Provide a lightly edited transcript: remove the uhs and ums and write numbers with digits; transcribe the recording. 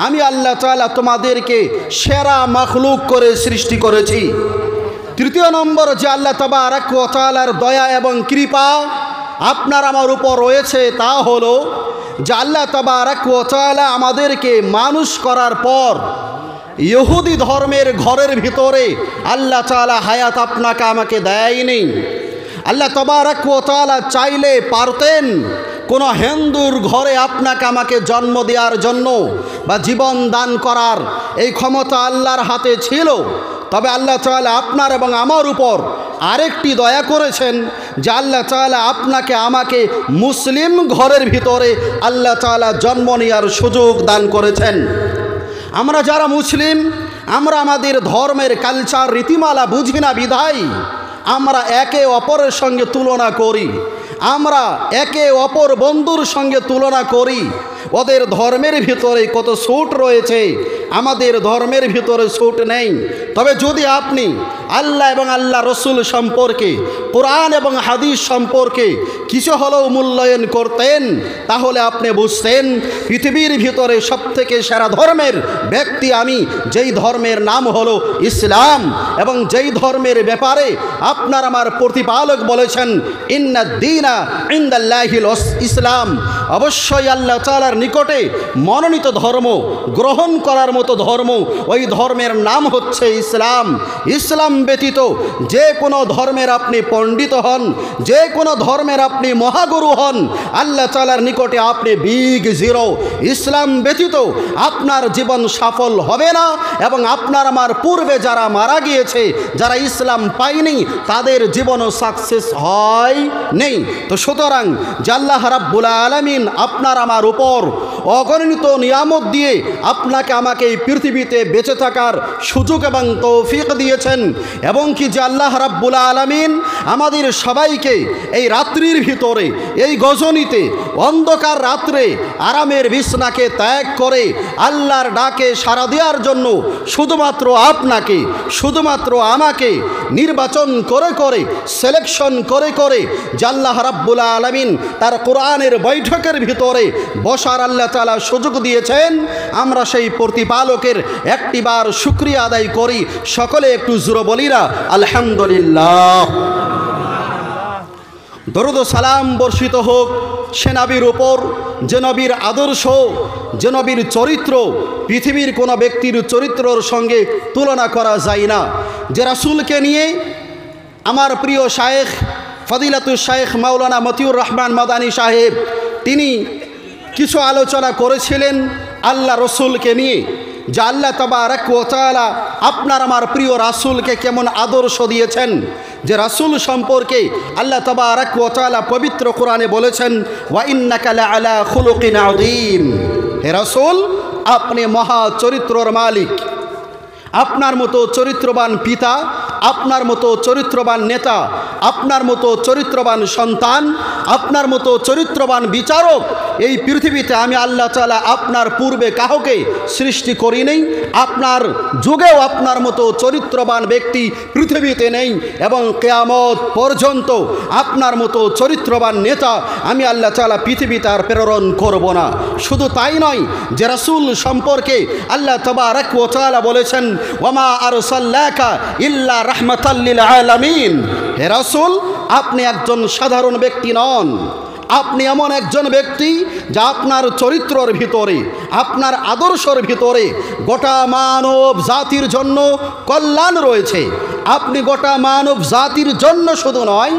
আমি আল্লাহ তাআলা তোমাদেরকে সেরা মাখলুক করে সৃষ্টি করেছি। তৃতীয় নম্বর, যে আল্লাহ তাবারক ওয়া তাআলার দয়া এবং কৃপা আপনার আমার উপর রয়েছে তা হলো যে আল্লাহ তাবারক ওয়া তাআলা আমাদেরকে মানুষ করার পর ইহুদি ধর্মের ঘরের ভিতরে আল্লাহ তাআলা হায়াত আপনাকে আমাকে দেয়নি। আল্লাহ তাবারক ওয়া তাআলা চাইলে পারতেন কোনো হিন্দুর ঘরে আপনাকে আমাকে জন্ম দেওয়ার জন্য বা জীবন দান করার এই ক্ষমতা আল্লাহর হাতে ছিল। তবে আল্লাহ তাআলা আপনার এবং আমার উপর আরেকটি দয়া করেছেন যে আল্লাহ তাআলা আপনাকে আমাকে মুসলিম ঘরের ভিতরে আল্লাহ তাআলা জন্ম নেওয়ার সুযোগ দান করেছেন। আমরা যারা মুসলিম, আমরা আমাদের ধর্মের কালচার রীতিমালা বুঝি না বিধায় আমরা একে অপরের সঙ্গে তুলনা করি, আমরা একে অপর বন্ধুর সঙ্গে তুলনা করি। ওদের ধর্মের ভিতরে কত ছুট রয়েছে, আমাদের ধর্মের ভিতরে ছুট নেই। তবে যদি আপনি আল্লাহ এবং আল্লাহ রসুল সম্পর্কে, কোরআন এবং হাদিস সম্পর্কে কিছু হলেও মূল্যায়ন করতেন, তাহলে আপনি বুঝতেন পৃথিবীর ভিতরে সবথেকে সেরা ধর্মের ব্যক্তি আমি, যেই ধর্মের নাম হলো ইসলাম, এবং যেই ধর্মের ব্যাপারে আপনার আমার প্রতিপালক বলেছেন ইন্নাদ-দীনা ইনদাল্লাহিল ইসলাম, অবশ্যই আল্লাহ তাআলার নিকটে মনোনীত ধর্ম, গ্রহণ করার মতো ধর্ম, ওই ধর্মের নাম হচ্ছে ইসলাম। ইসলাম ব্যতীত যে কোনো ধর্মের আপনি পণ্ডিত হন, যে কোনো ধর্মের আপনি মহাগুরু হন, আল্লাহ তাআলার নিকটে আপনি বিগ জিরো। ইসলাম ব্যতীত আপনার জীবন সফল হবে না, এবং আপনার আমার পূর্বে যারা মারা গিয়েছে, যারা ইসলাম পায়নি, তাদের জীবনও সাকসেস হয় নেই। তো সুতরাং যে আল্লাহ রাব্বুল আলামিন আপনার আমার উপর অগণিত নিয়ামত দিয়ে আপনাকে আমাকে এই পৃথিবীতে বেঁচে থাকার সুযোগ এবং তৌফিক দিয়েছেন, এবং কি যে আল্লাহ রাব্বুল আলামিন আমাদের সবাইকে এই রাত্রির ভিতরে, এই গজনীতে, অন্ধকার রাত্রে আরামের বিছনাকে ত্যাগ করে আল্লাহর ডাকে সাড়া দেওয়ার জন্য শুধুমাত্র আপনাকে, শুধুমাত্র আমাকে নির্বাচন করে করে, সিলেকশন করে করে যে আল্লাহ রাব্বুল আলামিন তার কোরআনের বৈঠকের ভিতরে বসার আল্লাহ তাআলা সুযোগ দিয়েছেন, আমরা সেই প্রতিপালকের একটিবার শুকরিয়া আদায় করি। সকলে একটু জোরে বলি না আলহামদুলিল্লাহ। দরুদ ও সালাম বর্ষিত হোক সে নবীর উপর, যে নবীর আদর্শ, যে নবীর চরিত্র পৃথিবীর কোনো ব্যক্তির চরিত্রর সঙ্গে তুলনা করা যায় না। যে রাসূলকে নিয়ে আমার প্রিয় শায়েখ ফদিলাতুল শায়েখ মাওলানা মতিউর রহমান মাদানী সাহেব তিনি কিছু আলোচনা করেছিলেন আল্লাহ রসুলকে নিয়ে, যে আল্লাহ তাবারক ওয়া তাআলা আপনার আমার প্রিয় রাসূলকে কেমন আদর্শ দিয়েছেন। যে রাসূল সম্পর্কে আল্লাহ তাবারক ওয়া তাআলা পবিত্র কোরআনে বলেছেন ওয়া ইন্নাকা লাআলা খুলুকিন আযীম, হে রাসূল আপনি মহা চরিত্রর মালিক। আপনার মতো চরিত্রবান পিতা, আপনার মতো চরিত্রবান নেতা, আপনার মতো চরিত্রবান সন্তান, আপনার মতো চরিত্রবান বিচারক এই পৃথিবীতে আমি আল্লাহ তাআলা আপনার পূর্বে কাউকে সৃষ্টি করি নেই। আপনার যুগেও আপনার মতো চরিত্রবান ব্যক্তি পৃথিবীতে নেই, এবং কিয়ামত পর্যন্ত আপনার মতো চরিত্রবান নেতা আমি আল্লাহ তাআলা পৃথিবীতে আর প্রেরণ করব না। শুধু তাই নয়, যে রাসূল সম্পর্কে আল্লাহ তাবারক ওয়া তাআলা বলেছেন ওয়ামা আরসালনাকা ইল্লা রাহমাতাল লিল আলামিন, হে রাসূল আপনি একজন সাধারণ ব্যক্তি নন, আপনি এমন একজন ব্যক্তি যা আপনার চরিত্রের ভিতরে, আপনার আদর্শের ভিতরে গোটা মানব জাতির জন্য কল্যাণ রয়েছে। আপনি গোটা মানব জাতির জন্য শুধু নয়,